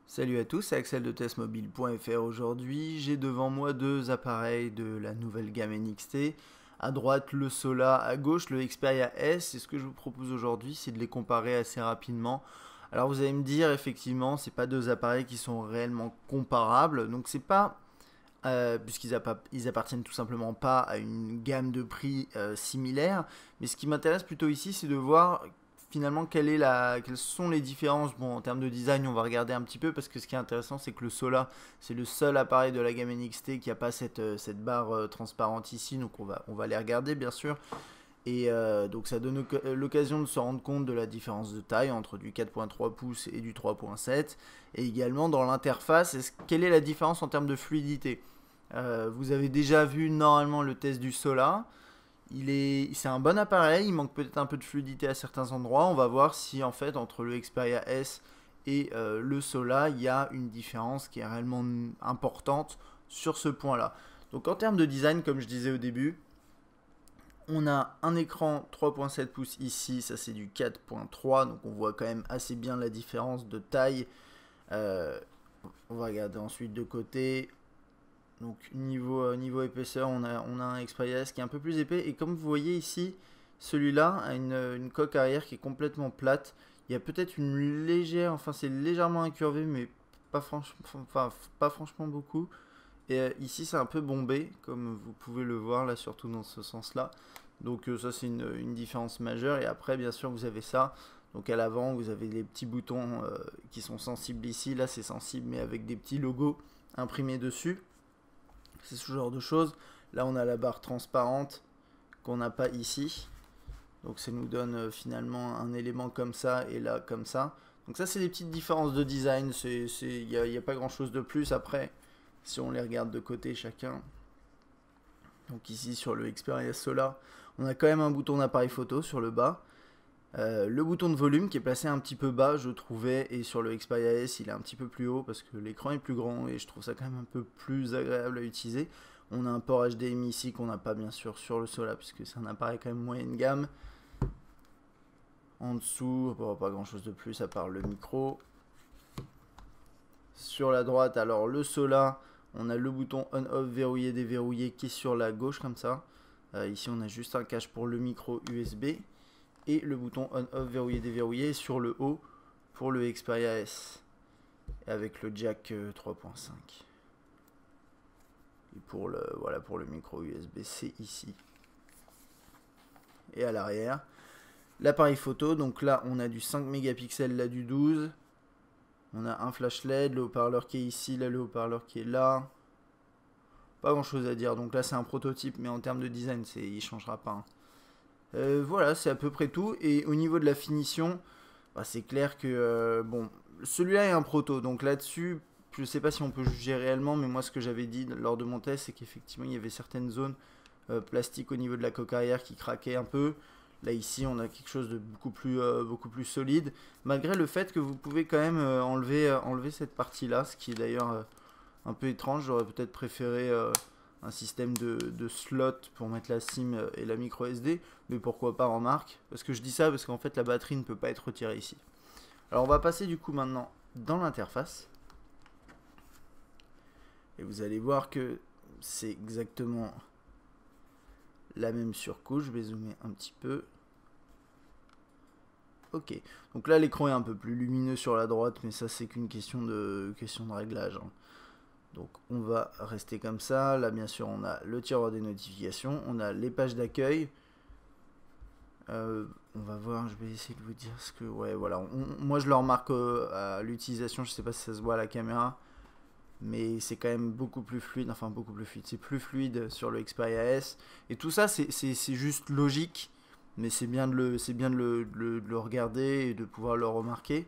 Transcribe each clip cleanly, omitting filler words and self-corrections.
Salut à tous, c'est Axel de testmobile.fr. Aujourd'hui, j'ai devant moi deux appareils de la nouvelle gamme NXT. À droite, le Sola, à gauche, le Xperia S. Et ce que je vous propose aujourd'hui, c'est de les comparer assez rapidement. Alors vous allez me dire, effectivement, c'est pas deux appareils qui sont réellement comparables. Donc c'est pas, ils appartiennent tout simplement pas à une gamme de prix similaire. Mais ce qui m'intéresse plutôt ici, c'est de voir finalement quelles sont les différences. Bon, en termes de design, on va regarder un petit peu parce que ce qui est intéressant, c'est que le Sola, c'est le seul appareil de la gamme NXT qui n'a pas cette barre transparente ici. Donc on va les regarder bien sûr. Et donc ça donne l'occasion de se rendre compte de la différence de taille entre du 4.3 pouces et du 3.7. Et également dans l'interface, quelle est la différence en termes de fluidité. Vous avez déjà vu normalement le test du Sola. C'est un bon appareil, il manque peut-être un peu de fluidité à certains endroits. On va voir si en fait entre le Xperia S et le Sola, il y a une différence qui est réellement importante sur ce point-là. Donc en termes de design, comme je disais au début, on a un écran 3.7 pouces ici, ça c'est du 4.3, donc on voit quand même assez bien la différence de taille. Euh, on va regarder ensuite de côté. Donc niveau épaisseur, on a un Xperia S qui est un peu plus épais. Et comme vous voyez ici, celui-là a une coque arrière qui est complètement plate. Il y a peut-être une légère, enfin c'est légèrement incurvé, mais pas franchement beaucoup. Et ici c'est un peu bombé, comme vous pouvez le voir là, surtout dans ce sens-là. Donc ça c'est une différence majeure. Et après bien sûr vous avez ça. Donc à l'avant vous avez les petits boutons qui sont sensibles ici. Là c'est sensible mais avec des petits logos imprimés dessus. C'est ce genre de choses. Là, on a la barre transparente qu'on n'a pas ici. Donc, ça nous donne finalement un élément comme ça et là comme ça. Donc, ça, c'est des petites différences de design. Il n'y a pas grand chose de plus. Après, si on les regarde de côté chacun. Donc, ici, sur le Xperia Solar, on a quand même un bouton d'appareil photo sur le bas. Le bouton de volume qui est placé un petit peu bas, je trouvais, et sur le Xperia S, il est un petit peu plus haut parce que l'écran est plus grand et je trouve ça quand même un peu plus agréable à utiliser. On a un port HDMI ici qu'on n'a pas bien sûr sur le Sola puisque c'est un appareil quand même moyenne gamme. En dessous, pas grand chose de plus à part le micro. Sur la droite, alors le Sola, on a le bouton on-off verrouillé déverrouillé qui est sur la gauche comme ça. Ici on a juste un cache pour le micro USB. Et le bouton on-off verrouillé déverrouillé sur le haut pour le Xperia S avec le jack 3.5 et pour le micro USB-C ici. Et à l'arrière l'appareil photo, donc là on a du 5 mégapixels, là du 12, on a un flash LED, le haut-parleur qui est ici, là le haut-parleur qui est là, pas grand chose à dire. Donc là c'est un prototype mais en termes de design il changera pas hein. Voilà, c'est à peu près tout. Et au niveau de la finition, bah, c'est clair que bon, celui-là est un proto, donc là-dessus, je sais pas si on peut juger réellement, mais moi ce que j'avais dit lors de mon test, c'est qu'effectivement il y avait certaines zones plastiques au niveau de la coque arrière qui craquaient un peu. Là ici, on a quelque chose de beaucoup plus solide, malgré le fait que vous pouvez quand même enlever cette partie-là, ce qui est d'ailleurs un peu étrange. J'aurais peut-être préféré un système de slot pour mettre la SIM et la micro SD, mais pourquoi pas en marque. Parce que je dis ça parce qu'en fait la batterie ne peut pas être retirée ici. Alors on va passer du coup maintenant dans l'interface. Et vous allez voir que c'est exactement la même surcouche. Je vais zoomer un petit peu. Ok, donc là l'écran est un peu plus lumineux sur la droite, mais ça c'est qu'une question de réglage hein. Donc on va rester comme ça. Là bien sûr on a le tiroir des notifications, on a les pages d'accueil. On va voir, je vais essayer de vous dire ce que... Ouais voilà, moi je le remarque à l'utilisation, je sais pas si ça se voit à la caméra. Mais c'est quand même beaucoup plus fluide, enfin beaucoup plus fluide. C'est plus fluide sur le Xperia S. Et tout ça c'est juste logique. Mais c'est bien de le regarder et de pouvoir le remarquer.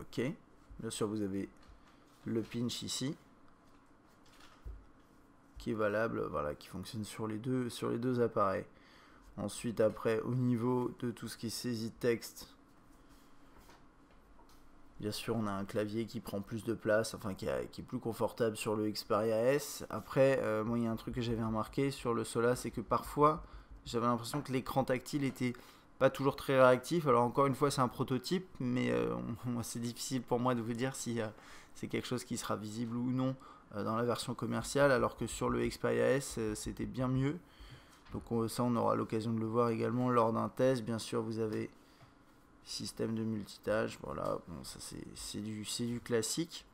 Ok. Bien sûr vous avez le pinch ici qui est valable, voilà, qui fonctionne sur les deux appareils. Ensuite après au niveau de tout ce qui est saisie de texte, bien sûr on a un clavier qui prend plus de place, enfin qui est plus confortable sur le Xperia S. Après moi il y a un truc que j'avais remarqué sur le Sola, c'est que parfois j'avais l'impression que l'écran tactile était pas toujours très réactif. Alors encore une fois, c'est un prototype, mais c'est difficile pour moi de vous dire si c'est quelque chose qui sera visible ou non dans la version commerciale, alors que sur le Xperia S, c'était bien mieux. Donc ça, on aura l'occasion de le voir également lors d'un test. Bien sûr, vous avez système de multitâche, voilà, bon, ça c'est du classique.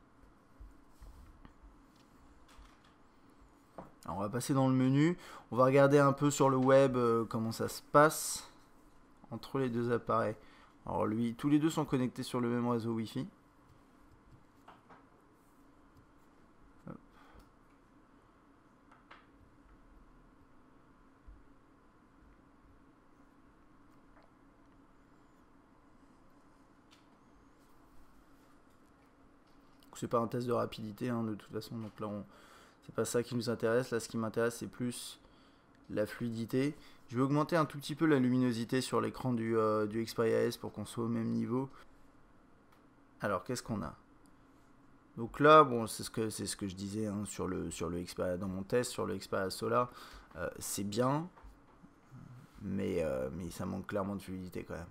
Alors, on va passer dans le menu, on va regarder un peu sur le web comment ça se passe entre les deux appareils. Alors lui, tous les deux sont connectés sur le même réseau Wi-Fi. C'est pas un test de rapidité de toute façon, donc là c'est pas ça qui nous intéresse. Là, ce qui m'intéresse, c'est plus la fluidité. Je vais augmenter un tout petit peu la luminosité sur l'écran du Xperia S pour qu'on soit au même niveau. Alors, qu'est-ce qu'on a? Donc là, bon, c'est ce que je disais sur le Xperia dans mon test, sur le Xperia Solar, c'est bien, mais ça manque clairement de fluidité quand même.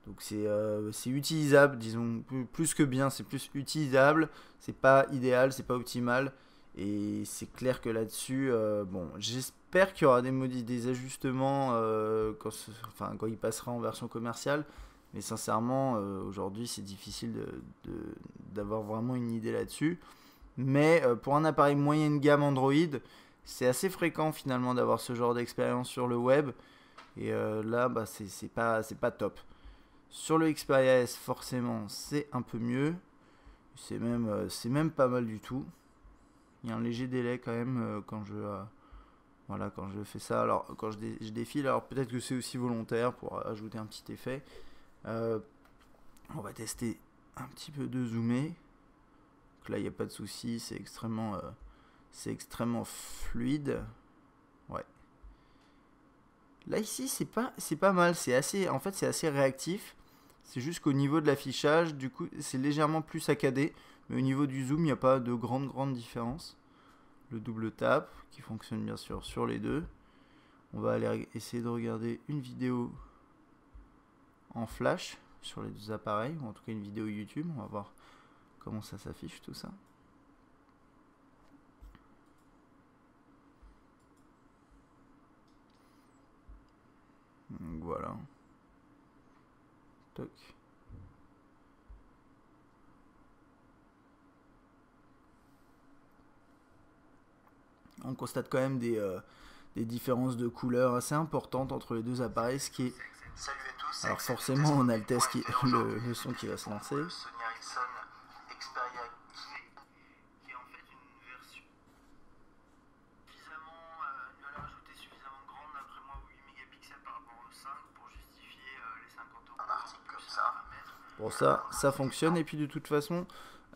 Donc c'est utilisable, disons, plus que bien, c'est plus utilisable, c'est pas idéal, c'est pas optimal, et c'est clair que là-dessus, bon, j'espère qu'il y aura des ajustements quand il passera en version commerciale, mais sincèrement, aujourd'hui, c'est difficile d'avoir vraiment une idée là-dessus. Mais pour un appareil moyenne gamme Android, c'est assez fréquent finalement d'avoir ce genre d'expérience sur le web, et là, bah, c'est pas top. Sur le Xperia S, forcément, c'est un peu mieux. C'est même pas mal du tout. Il y a un léger délai quand même quand je fais ça. Alors, quand je défile, alors peut-être que c'est aussi volontaire pour ajouter un petit effet. On va tester un petit peu de zoomer. Donc là, il n'y a pas de souci, c'est extrêmement fluide. Ouais. Là ici, c'est pas mal, en fait, c'est assez réactif. C'est juste qu'au niveau de l'affichage, du coup, c'est légèrement plus saccadé. Mais au niveau du zoom, il n'y a pas de grande différence. Le double tap, qui fonctionne bien sûr sur les deux. On va aller essayer de regarder une vidéo en flash sur les deux appareils, ou en tout cas une vidéo YouTube. On va voir comment ça s'affiche tout ça. Donc voilà. Toc. On constate quand même des différences de couleurs assez importantes entre les deux appareils, ce qui est... Alors forcément, on a le test le son qui va se lancer. Bon, ça fonctionne, et puis de toute façon,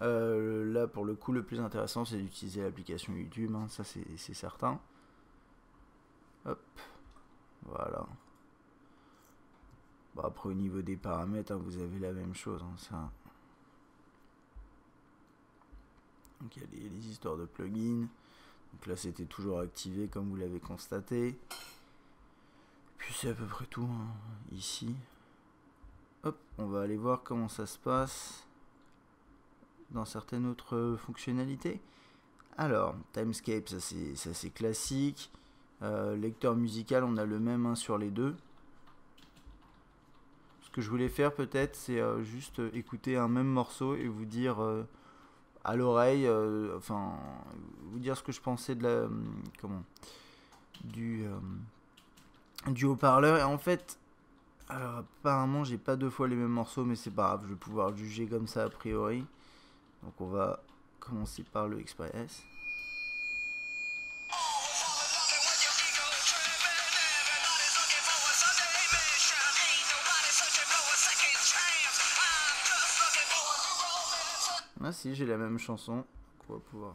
là pour le coup, le plus intéressant, c'est d'utiliser l'application YouTube, ça c'est certain. Hop, voilà. Bon, après au niveau des paramètres, vous avez la même chose, ça. Donc il y a les histoires de plugins. Donc là c'était toujours activé comme vous l'avez constaté. Puis c'est à peu près tout ici. Hop, on va aller voir comment ça se passe dans certaines autres fonctionnalités. Alors, Timescape, ça c'est classique. Lecteur musical, on a le même sur les deux. Ce que je voulais faire peut-être, c'est juste écouter un même morceau et vous dire à l'oreille, vous dire ce que je pensais de du haut-parleur. Et en fait, alors apparemment j'ai pas deux fois les mêmes morceaux, mais c'est pas grave, je vais pouvoir juger comme ça a priori. Donc on va commencer par le Xperia S. Ah si, j'ai la même chanson qu'on va pouvoir...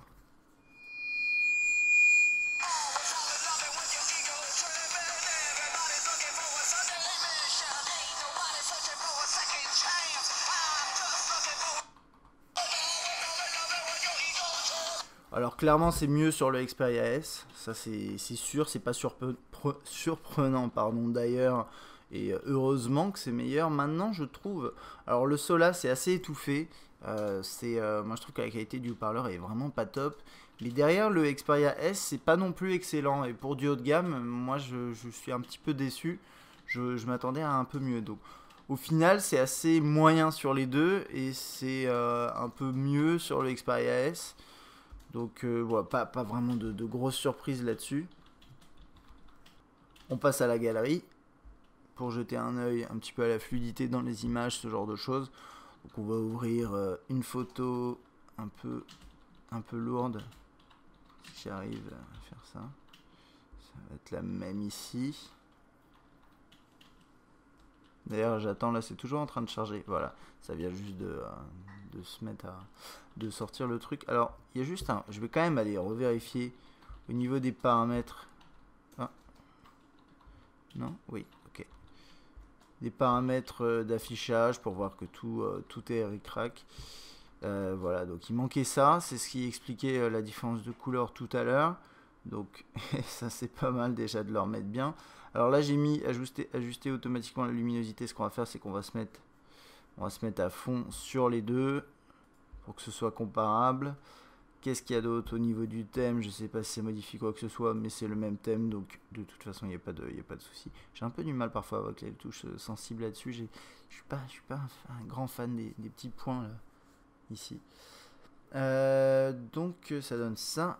Alors clairement c'est mieux sur le Xperia S, ça c'est sûr, c'est pas surprenant d'ailleurs, Et heureusement que c'est meilleur maintenant, je trouve. Alors le Sola, c'est assez étouffé. Moi, je trouve que la qualité du haut-parleur est vraiment pas top. Mais derrière, le Xperia S, c'est pas non plus excellent. Et pour du haut de gamme, moi, je suis un petit peu déçu. Je m'attendais à un peu mieux. Donc, au final, c'est assez moyen sur les deux. Et c'est un peu mieux sur le Xperia S. Donc, voilà, pas vraiment de grosses surprises là-dessus. On passe à la galerie pour jeter un œil un petit peu à la fluidité dans les images, ce genre de choses. Donc on va ouvrir une photo un peu lourde, si j'arrive à faire ça. Ça va être la même ici. D'ailleurs j'attends, là c'est toujours en train de charger. Voilà, ça vient juste de se mettre de sortir le truc. Alors il y a juste je vais quand même aller revérifier au niveau des paramètres. Ah. Non? Oui. Des paramètres d'affichage pour voir que tout est ric-rac. Voilà, donc il manquait ça, c'est ce qui expliquait la différence de couleur tout à l'heure. Donc ça c'est pas mal déjà de le remettre bien. Alors là j'ai mis ajuster automatiquement la luminosité. Ce qu'on va faire, c'est qu'on va se mettre à fond sur les deux pour que ce soit comparable. Qu'est-ce qu'il y a d'autre au niveau du thème? Je sais pas si ça modifie quoi que ce soit, mais c'est le même thème, donc de toute façon il n'y a pas de souci. J'ai un peu du mal parfois avec les touches sensibles là-dessus. Je suis pas un grand fan des petits points là, ici. Donc ça donne ça.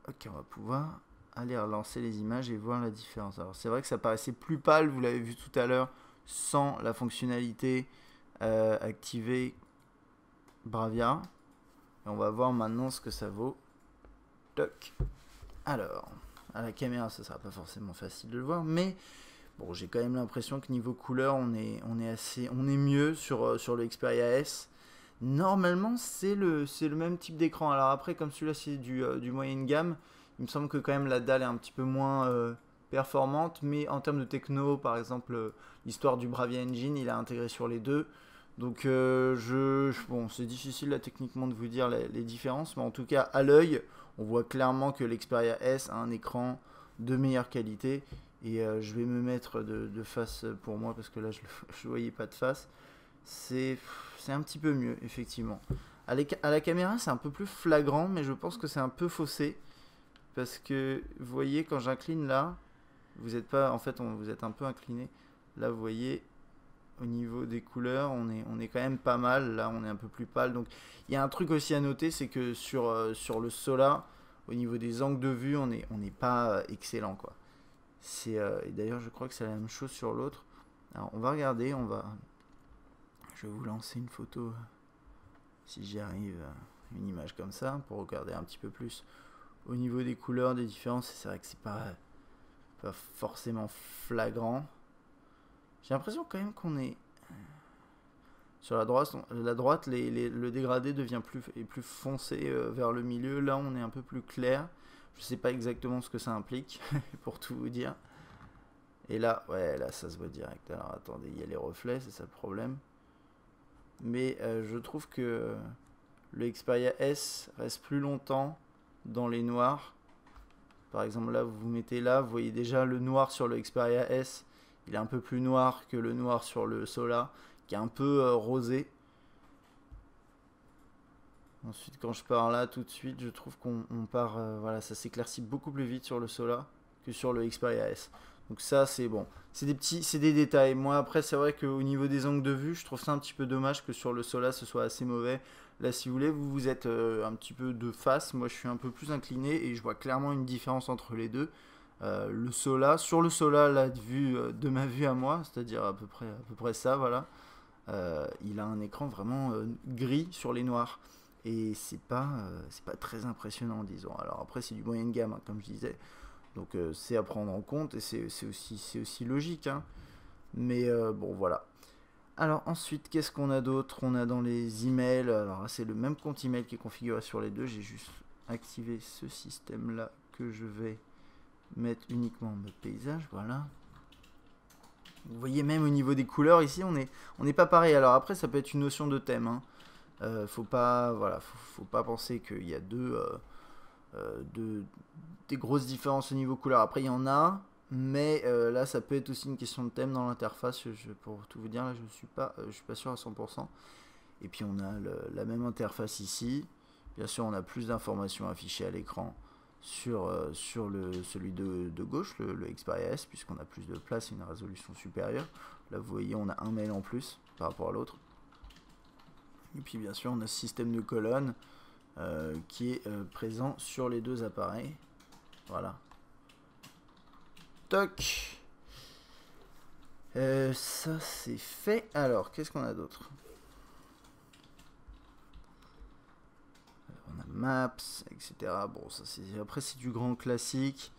Ok, on va pouvoir aller relancer les images et voir la différence. Alors c'est vrai que ça paraissait plus pâle, vous l'avez vu tout à l'heure, sans la fonctionnalité activée Bravia. Et on va voir maintenant ce que ça vaut. Toc. Alors, à la caméra, ça sera pas forcément facile de le voir, mais bon, j'ai quand même l'impression que niveau couleur, on est mieux sur le Xperia S. Normalement, c'est le même type d'écran. Alors après, comme celui-là, c'est du moyenne gamme, il me semble que quand même la dalle est un petit peu moins performante, mais en termes de techno, par exemple, l'histoire du Bravia Engine, il a intégré sur les deux. Donc bon, c'est difficile là techniquement de vous dire les différences, mais en tout cas à l'œil, on voit clairement que l'Xperia S a un écran de meilleure qualité. Et je vais me mettre de face pour moi parce que là je ne voyais pas de face. C'est un petit peu mieux effectivement. À la caméra c'est un peu plus flagrant, mais je pense que c'est un peu faussé. Parce que vous voyez quand j'incline là, vous êtes pas, en fait vous êtes un peu incliné. Là vous voyez... Au niveau des couleurs, on est quand même pas mal. Là, on est un peu plus pâle. Donc, il y a un truc aussi à noter, c'est que sur le Sola, au niveau des angles de vue, on n'est pas excellent, quoi. Et d'ailleurs, je crois que c'est la même chose sur l'autre. Alors, on va regarder. Je vais vous lancer une photo, si j'y arrive, une image comme ça, pour regarder un petit peu plus au niveau des couleurs, des différences. C'est vrai que c'est pas forcément flagrant. J'ai l'impression quand même qu'on est sur la droite, le dégradé devient plus foncé vers le milieu. Là, on est un peu plus clair. Je sais pas exactement ce que ça implique, pour tout vous dire. Et là, ouais, là, ça se voit direct. Alors, attendez, il y a les reflets, c'est ça le problème. Mais je trouve que le Xperia S reste plus longtemps dans les noirs. Par exemple, là, vous vous mettez là, vous voyez déjà le noir sur le Xperia S. Il est un peu plus noir que le noir sur le Sola, qui est un peu rosé. Ensuite, quand je pars là, tout de suite, je trouve qu'on part... voilà, ça s'éclaircit beaucoup plus vite sur le Sola que sur le Xperia S. Donc ça, c'est bon. C'est des détails. Moi, après, c'est vrai qu'au niveau des angles de vue, je trouve ça un petit peu dommage que sur le Sola, ce soit assez mauvais. Là, si vous voulez, vous êtes un petit peu de face. Moi, je suis un peu plus incliné et je vois clairement une différence entre les deux. Le Sola, sur le Sola, là, de ma vue à moi, c'est-à-dire à peu près ça, voilà. Il a un écran vraiment gris sur les noirs. Et c'est pas très impressionnant, disons. Alors après, c'est du moyenne gamme, hein, comme je disais. Donc c'est à prendre en compte et c'est aussi logique. Hein. Mais bon, voilà. Alors ensuite, qu'est-ce qu'on a d'autre? On a dans les emails. Alors là, c'est le même compte email qui est configuré sur les deux. J'ai juste activé ce système-là que je vais mettre uniquement en mode paysage. Voilà. Vous voyez, même au niveau des couleurs, ici, on n'est pas pareil. Alors après, ça peut être une notion de thème. Hein. Faut pas penser qu'il y a des grosses différences au niveau couleur. Après, il y en a, Mais là, ça peut être aussi une question de thème dans l'interface. Pour tout vous dire, là, je suis pas sûr à 100%. Et puis on a la même interface ici. Bien sûr, on a plus d'informations affichées à l'écran sur celui de gauche, le Xperia S, puisqu'on a plus de place et une résolution supérieure. Là, vous voyez, on a un mail en plus par rapport à l'autre. Et puis bien sûr, on a ce système de colonnes qui est présent sur les deux appareils. Voilà. Toc. Ça c'est fait. Alors, qu'est-ce qu'on a d'autre? On a Maps, etc. Bon, ça c'est après c'est du grand classique.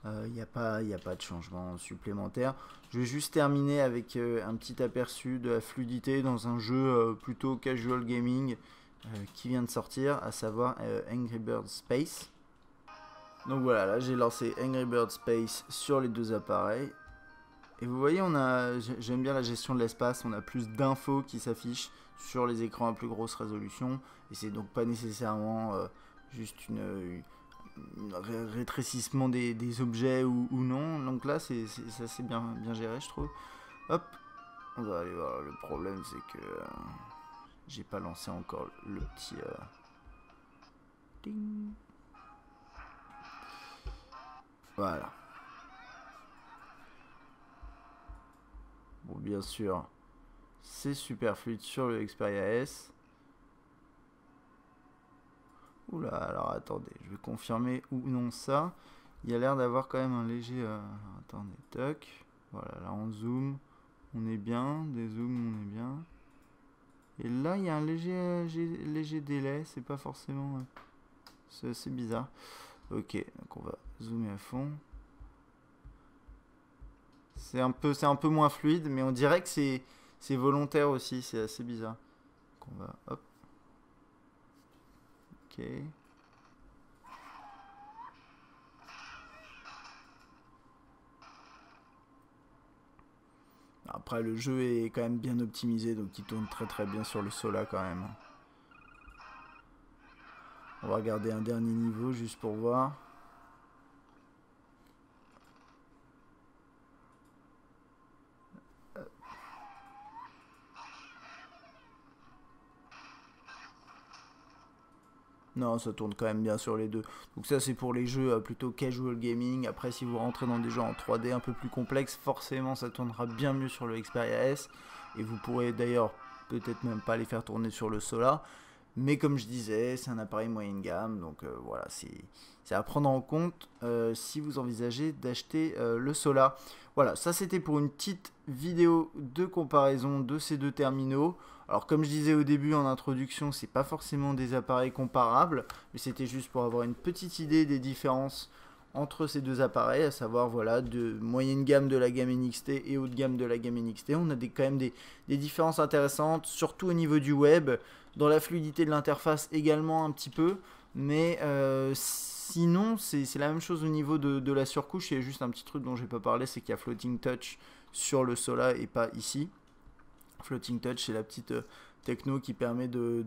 Il n'y a pas de changement supplémentaire. Je vais juste terminer avec un petit aperçu de la fluidité dans un jeu plutôt casual gaming qui vient de sortir, à savoir Angry Birds Space. Donc voilà, là j'ai lancé Angry Birds Space sur les deux appareils. Et vous voyez, j'aime bien la gestion de l'espace, on a plus d'infos qui s'affichent sur les écrans à plus grosse résolution. Et c'est donc pas nécessairement juste un rétrécissement des objets ou non. Donc là, c'est assez bien géré, je trouve. Hop, on va aller voir. Le problème, c'est que j'ai pas lancé encore le petit... ding. Voilà. Bon, bien sûr, c'est super fluide sur le Xperia S. Oula, alors attendez, je vais confirmer ou non ça. Il y a l'air d'avoir quand même un léger... attendez, toc. Voilà, là on zoom, on est bien. Dézoom, on est bien. Et là, il y a un léger délai, c'est pas forcément... c'est bizarre. Ok, donc on va zoomer à fond. C'est un peu moins fluide, mais on dirait que c'est volontaire aussi, c'est assez bizarre. Donc on va, hop. Ok. Après, le jeu est quand même bien optimisé, donc il tourne très bien sur le Sola quand même. On va regarder un dernier niveau juste pour voir. Non, ça tourne quand même bien sur les deux. Donc ça, c'est pour les jeux plutôt casual gaming. Après, si vous rentrez dans des jeux en 3D un peu plus complexes, forcément, ça tournera bien mieux sur le Xperia S. Et vous pourrez d'ailleurs peut-être même pas les faire tourner sur le Sola. Mais comme je disais, c'est un appareil moyenne gamme. Donc voilà, c'est à prendre en compte si vous envisagez d'acheter le Sola. Voilà, ça c'était pour une petite vidéo de comparaison de ces deux terminaux. Alors comme je disais au début en introduction, c'est pas forcément des appareils comparables, mais c'était juste pour avoir une petite idée des différences entre ces deux appareils, à savoir voilà, de moyenne gamme de la gamme NXT et haut de gamme de la gamme NXT. On a quand même des différences intéressantes, surtout au niveau du web, dans la fluidité de l'interface également un petit peu, mais sinon c'est la même chose au niveau de la surcouche. Il y a juste un petit truc dont je n'ai pas parlé, c'est qu'il y a Floating Touch sur le Sola et pas ici. Floating Touch, c'est la petite techno qui permet de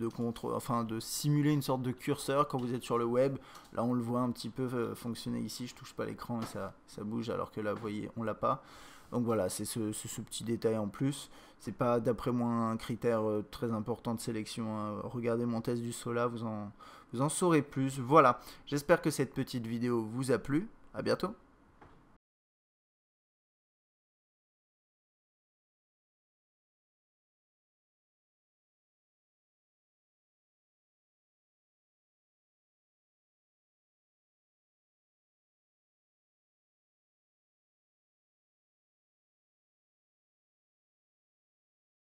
simuler une sorte de curseur quand vous êtes sur le web. Là, on le voit un petit peu fonctionner ici. Je touche pas l'écran et ça bouge, alors que là, vous voyez, on l'a pas. Donc voilà, c'est ce petit détail en plus. C'est pas, d'après moi, un critère très important de sélection, hein. Regardez mon test du Sola, vous en saurez plus. Voilà, j'espère que cette petite vidéo vous a plu. À bientôt.